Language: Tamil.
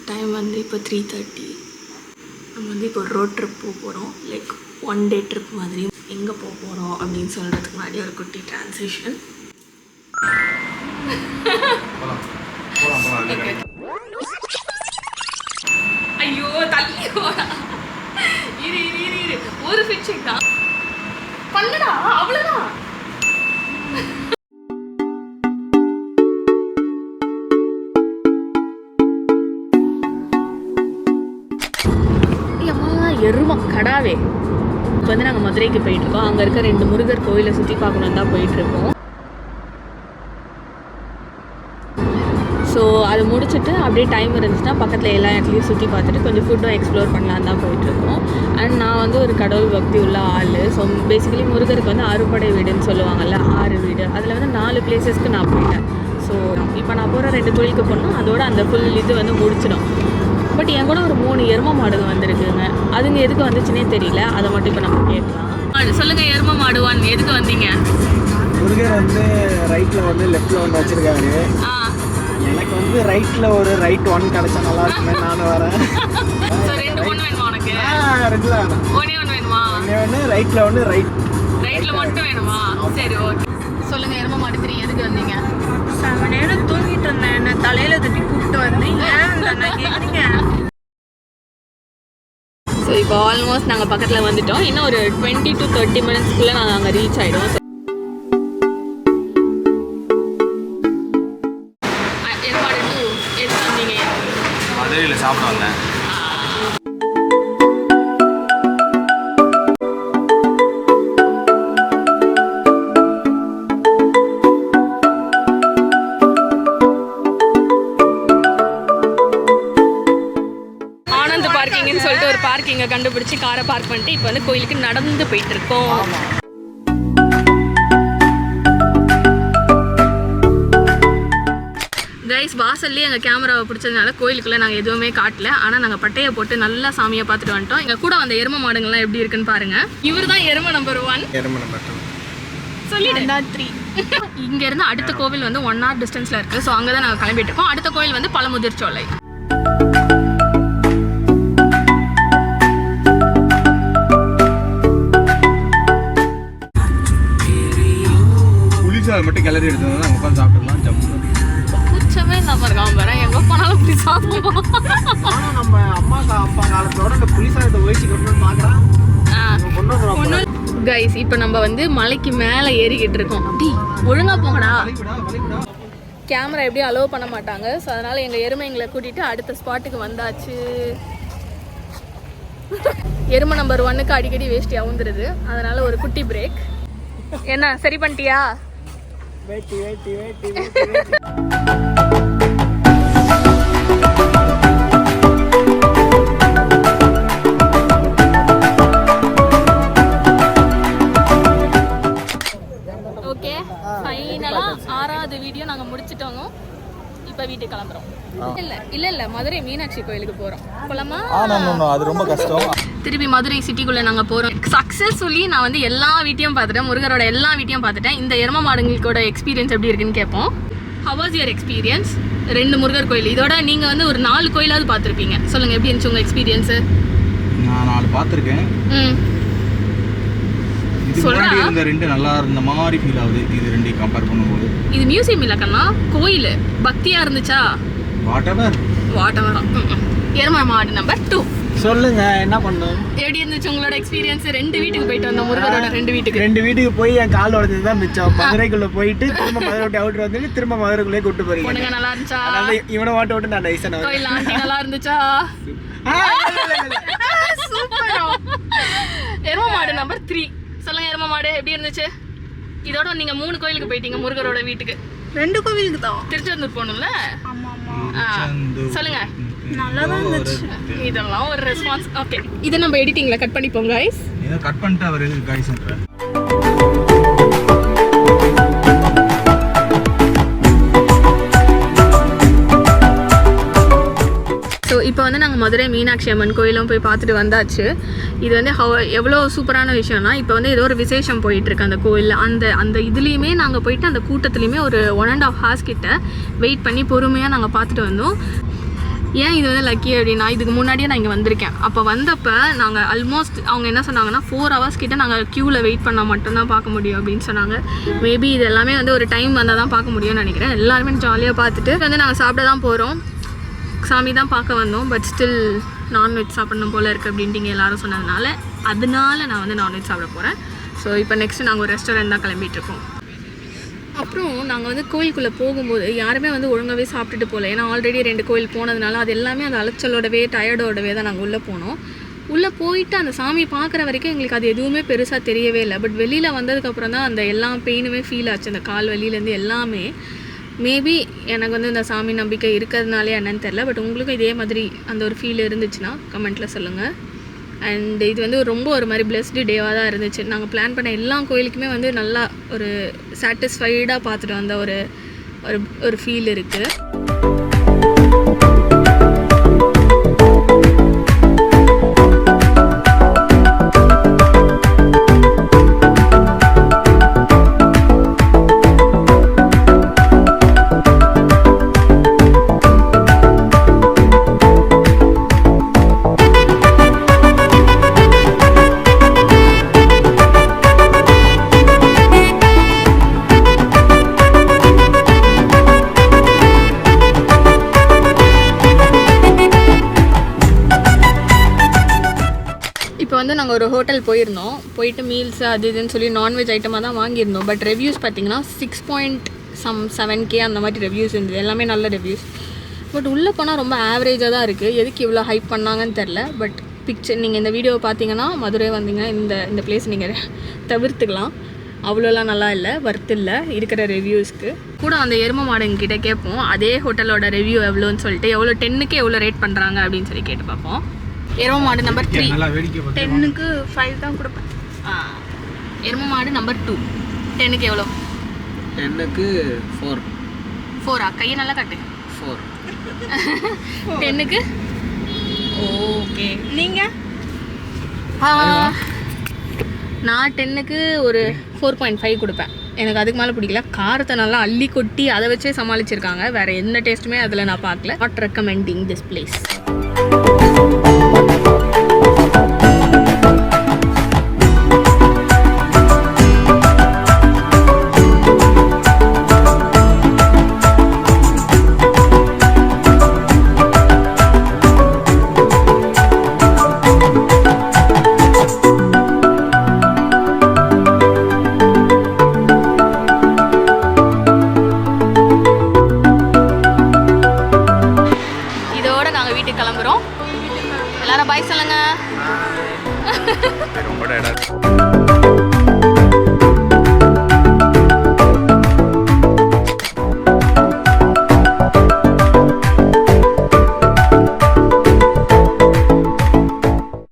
டைம் வந்து இப்போ 3:30. நம்ம வந்து இப்போ ரோட் ட்ரிப் போக போகிறோம். லைக் 1 day ட்ரிப் மாதிரி. எங்கே போக போகிறோம் அப்படின்னு சொல்கிறதுக்கு முன்னாடி ஒரு குட்டி டிரான்சிஷன். ஐயோ தள்ளி போடா. இரு இரு இரு இரு ஒரு ஃபிட்சிங் தான் பண்ணுடா, அவ்வளோதான். எருமா கடாவே. இப்போ வந்து நாங்கள் மதுரைக்கு போயிட்டுருக்கோம். அங்கே இருக்க 2 முருகர் கோயிலை சுற்றி பார்க்கணுன்னு தான் போயிட்டுருக்கோம். ஸோ அது முடிச்சுட்டு அப்படியே டைம் இருந்துச்சுன்னா பக்கத்தில் எல்லா இடத்துலையும் சுற்றி பார்த்துட்டு கொஞ்சம் ஃபுட்டும் எக்ஸ்ப்ளோர் பண்ணலான்னு தான் போயிட்டுருக்கோம். அண்ட் நான் வந்து ஒரு கடவுள் பக்தி உள்ள ஆள். ஸோ பேசிக்கலி முருகருக்கு வந்து அறுபடை வீடுன்னு சொல்லுவாங்கள்ல, 6 வீடு. அதில் வந்து 4 பிளேசஸ்க்கு நான் போயிட்டேன். ஸோ இப்போ நான் போகிற 2 கோயிலுக்கு போனோம். அதோட அந்த ஃபுல் இது வந்து முடிச்சிடும். பட் என் கூட ஒரு 3 எரும மாடுங்க வந்திருக்குங்க. அதுங்க எதுக்கு வந்துச்சுன்னே தெரியல. அதை மட்டும் இப்போ நம்ம கேட்கலாம். சொல்லுங்கள், எரும மாடுவான் எதுக்கு வந்தீங்க? முருகர் வந்து ரைட்டில் வந்து லெஃப்டில் வந்து வச்சுருக்காரு. எனக்கு வந்து ரைட்டில் ஒரு ரைட் 1 கிடச்சா நல்லா இருக்குமே, நானும் வரேன். 2 ஒன்று வேணுமா உனக்கு? 2 வேணும். ஒன்று வேணுமா? ஒன்று ரைட்டில் ஒன்று ரைட்டில் மட்டும் வேணுமா? சரி, ஓகே. சொல்லுங்கள், எரும மாடு 3 எதுக்கு வந்தீங்க? 7 நேரம் தூங்கிட்டு இருந்தேன். என்ன தலையில் தட்டி கூப்பிட்டு வந்தீங்க கேட்குறீங்க. ஸோ இப்போ ஆல்மோஸ்ட் நாங்கள் பக்கத்தில் வந்துட்டோம். இன்னும் ஒரு 20 to 30 minutesக்குள்ளே நாங்கள் அங்கே ரீச் ஆகிடுவோம். எருமாடு 2 எதுக்கு வந்தீங்க? மதுரையில் சாப்பிட வந்தேன். சொல்லிட்டு ஒரு பார்க்கிங்கை கண்டுபிடிச்சி காரை பார்க் பண்ணிட்டு இப்போ வந்து கோயிலுக்கு நடந்து போயிட்டு இருக்கோம். கைஸ், வாசல்லே எங்கள் கேமராவை பிடிச்சதுனால கோயிலுக்குள்ளே நாங்கள் எதுவுமே காட்டல. ஆனால் நாங்கள் பட்டையை போட்டு நல்லா சாமியை பார்த்துட்டு வந்துட்டோம். எங்கள் கூட வந்த எரும மாடுங்கள்லாம் எப்படி இருக்குன்னு பாருங்க. இவர் தான் எரும நம்பர் 1. சொல்லிடு 3. இங்கேருந்து அடுத்த கோவில் வந்து 1 hour டிஸ்டன்ஸில் இருக்குது. ஸோ அங்கே தான் நாங்கள் கிளம்பிட்டு இருக்கோம். அடுத்த கோயில் வந்து பழமுதிர்ச்சோலை. மட்டும் கிளறி எடுத்தோம்னா நம்ம உட்காந்து சாப்பிடலாம். கூச்சமே இல்லாமல் இருக்காம பாரு. எங்கே போனாலும் புளி சாப்பிடுவோம். ஆனால் நம்ம அப்பா காலத்தோட இந்த புளி சாதத்தை ஒழிச்சிக்கணும்னு பார்க்குறேன். கைஸ், இப்போ நம்ம வந்து மலைக்கு மேலே ஏறிக்கிட்டு இருக்கோம். ஒழுங்கா போங்கடா. கேமரா எப்படியும் அலோவ் பண்ண மாட்டாங்க. ஸோ அதனால் எங்கள் எருமைங்களை கூட்டிகிட்டு அடுத்த ஸ்பாட்டுக்கு வந்தாச்சு. எருமை நம்பர் 1க்கு அடிக்கடி வேஷ்டி அவுந்துருது. அதனால் ஒரு குட்டி பிரேக். என்ன சரி பண்ணிட்டியா? வேட்டி. ஓகே, ஃபைனலாக 6வது வீடியோ நாங்கள் முடிச்சிட்டோங்க. இப்போ வீட்டுக்கு கிளம்புறோம். இல்லை மதுரை மீனாட்சி கோயிலுக்கு போகிறோம். போலாமா? அது ரொம்ப கஷ்டம். திருப்பி மதுரை சிட்டிக்குள்ளே நாங்கள் போகிறோம். சக்ஸஸ்ஃபுல்லி நான் வந்து எல்லா வீட்டையும் பார்த்துட்டேன். முருகரோட எல்லா வீட்டையும் பார்த்துட்டேன். இந்த எரும மாடுங்களோட எக்ஸ்பீரியன்ஸ் எப்படி இருக்குன்னு கேட்போம். How was your experience? 2 Murugar கோயில், இதோட நீங்கள் வந்து ஒரு 4 கோயிலாவது பார்த்துருப்பீங்க. சொல்லுங்கள், எப்படி இருந்துச்சு உங்கள் எக்ஸ்பீரியன்ஸு? நான் 4 பார்த்துருக்கேன். இந்த 2 நல்லா இருந்த மாதிரி ஃபீல் ஆகுது. இது 2 கம்பேர் பண்ணும்போது இது மியூசியம் இல்லை கண்ணா, கோயில். பக்தியாக இருந்துச்சா? What ever. எரும மாடு நம்பர் 2. சொல்லுங்க, என்ன பண்ணோம்? எப்படி இருந்துச்சு உங்களோட எக்ஸ்பீரியன்ஸ்? 2 வீட்டுக்கு போயிட்டு வந்தோம். முருகரோட 2 வீட்டுக்கு போய் என் கால் உடஞ்சது தான் மிச்சம். மதுரைக்குள்ள போயிட்டு திரும்ப மதுரை விட்டு அவுட் வந்து திரும்ப மதுரைக்குள்ளே கூட்டு போறீங்க. பொண்ணுங்க நல்லா இருந்துச்சா? இவனை ஓட்டு நான் நைசன கோயில் ஆண்டி நல்லா இருந்துச்சா? சூப்பர். எரும மாடு நம்பர் 3. சொல்லுங்க, எரும மாடு எப்படி இருந்துச்சு? இதோட நீங்க 3 கோயிலுக்கு போயிட்டீங்க. முருகரோட வீட்டுக்கு 2 கோவிலுக்கு தான். திருச்செந்தூர் போகணும்ல? சொல்லுங்க. நல்லா தான் இருந்துச்சு. இதெல்லாம் ஒரு ரெஸ்பான்ஸ். ஓகே, இதை நம்ம எடிட்டிங்ல கட் பண்ணிப்போம் கைஸ். இதை கட் பண்ணிட்டு அவர் கைஸ்ன்ற. ஸோ இப்போ வந்து நாங்கள் மதுரை மீனாட்சி அம்மன் கோயிலும் போய் பார்த்துட்டு வந்தாச்சு. இது வந்து எவ்வளோ சூப்பரான விஷயம்னா, இப்போ வந்து ஏதோ ஒரு விசேஷம் போயிட்டுருக்கு அந்த கோயிலில். அந்த இதுலேயுமே நாங்கள் போயிட்டு அந்த கூட்டத்துலேயுமே ஒரு 1.5 hours கிட்ட வெயிட் பண்ணி பொறுமையாக நாங்கள் பார்த்துட்டு வந்தோம். ஏன் இது வந்து லக்கி அப்படின்னா, இதுக்கு முன்னாடியே நான் இங்கே வந்திருக்கேன். அப்போ வந்தப்போ நாங்கள் ஆல்மோஸ்ட் அவங்க என்ன சொன்னாங்கன்னா 4 hours கிட்ட நாங்கள் க்யூவில் வெயிட் பண்ணால் மட்டும்தான் பார்க்க முடியும் அப்படின்னு சொன்னாங்க. மேபி இது எல்லாமே வந்து ஒரு டைம் வந்தால் தான் பார்க்க முடியும்னு நினைக்கிறேன். எல்லாருமே ஜாலியாக பார்த்துட்டு வந்து நாங்கள் சாப்பிட தான் போகிறோம். சாமி தான் பார்க்க வந்தோம், பட் ஸ்டில் நான்வெஜ் சாப்பிடணும் போல் இருக்குது அப்படின்ட்டு எல்லாரும் சொன்னதுனால நான் வந்து நான்வெஜ் சாப்பிட போகிறேன். ஸோ இப்போ நெக்ஸ்ட்டு நாங்கள் ஒரு ரெஸ்டாரண்ட் தான் கிளம்பிகிட்ருக்கோம். அப்புறம் நாங்கள் வந்து கோயிலுக்குள்ளே போகும்போது யாருமே வந்து ஒழுங்காகவே சாப்பிட்டுட்டு போகல. ஏன்னா ஆல்ரெடி 2 கோயில் போனதுனால அது எல்லாமே அந்த அலைச்சலோடவே டயர்டோடவே தான் நாங்கள் உள்ளே போனோம். உள்ளே போயிட்டு அந்த சாமியை பார்க்குற வரைக்கும் எங்களுக்கு அது எதுவுமே பெருசாக தெரியவே இல்லை. பட் வெளியில் வந்ததுக்கப்புறம் தான் அந்த எல்லா பெயினுமே ஃபீல் ஆச்சு. அந்த கால் வலியிலேருந்து எல்லாமே. மேபி எனக்கு வந்து இந்த சாமி நம்பிக்கை இருக்கிறதுனாலே என்னன்னு தெரில. பட் உங்களுக்கும் இதே மாதிரி அந்த ஒரு ஃபீல் இருந்துச்சுன்னா கமெண்ட்டில் சொல்லுங்கள். அண்ட் இது வந்து ரொம்ப ஒரு மாதிரி பிளெஸ்டு டேவாக தான் இருந்துச்சு. நாங்கள் பிளான் பண்ண எல்லா கோயிலுக்குமே வந்து நல்லா ஒரு சாட்டிஸ்ஃபைடாக பார்த்துட்டு வந்த ஒரு ஃபீல் இருக்குது. இப்போ வந்து நாங்கள் ஒரு ஹோட்டல் போயிட்டு மீல்ஸ் அது இதுன்னு சொல்லி நான்வெஜ் ஐட்டமாக தான் வாங்கியிருந்தோம். பட் ரிவ்யூஸ் பார்த்திங்கன்னா 6.7K அந்த மாதிரி ரிவ்யூஸ் இருந்தது. எல்லாமே நல்ல ரிவ்யூஸ். பட் உள்ளே போனால் ரொம்ப ஆவரேஜாக தான் இருக்குது. எதுக்கு இவ்வளோ ஹைப் பண்ணாங்கன்னு தெரில. பட் பிக்சர் நீங்கள் இந்த வீடியோவை பார்த்தீங்கன்னா மதுரை வந்தீங்கன்னா இந்த பிளேஸ் நீங்கள் தவிர்த்துக்கலாம். அவ்வளோலாம் நல்லா இல்லை, ஒர்த் இல்லை இருக்கிற ரிவ்யூஸ்க்கு. கூட அந்த எருமை மாடுங்கிட்ட கேட்போம் அதே ஹோட்டலோட ரிவ்யூ எவ்வளோன்னு சொல்லிட்டு, எவ்வளோ 10க்கு எவ்வளோ ரேட் பண்ணுறாங்க அப்படின்னு சொல்லி கேட்டு பார்ப்போம். எருமை மாடு நம்பர் 3 10க்கு 5 தான் கொடுப்பேன். எருமை மாடு நம்பர் 2 10க்கு எவ்வளோ? 10க்கு 4. கையை நல்லா காட்டு. 4 10க்கு ஓகே. நீங்கள்? நான் 10க்கு ஒரு 4.5 கொடுப்பேன். எனக்கு அதுக்கு மேலே பிடிக்கல. காரத்தை நல்லா அள்ளி கொட்டி அதை வச்சே சமாளிச்சிருக்காங்க. வேறு எந்த டேஸ்ட்டுமே அதில் நான் பார்க்கல. Not recommending this place. கிளம்புறோம். எல்லாரும் பாய் சொல்லுங்க.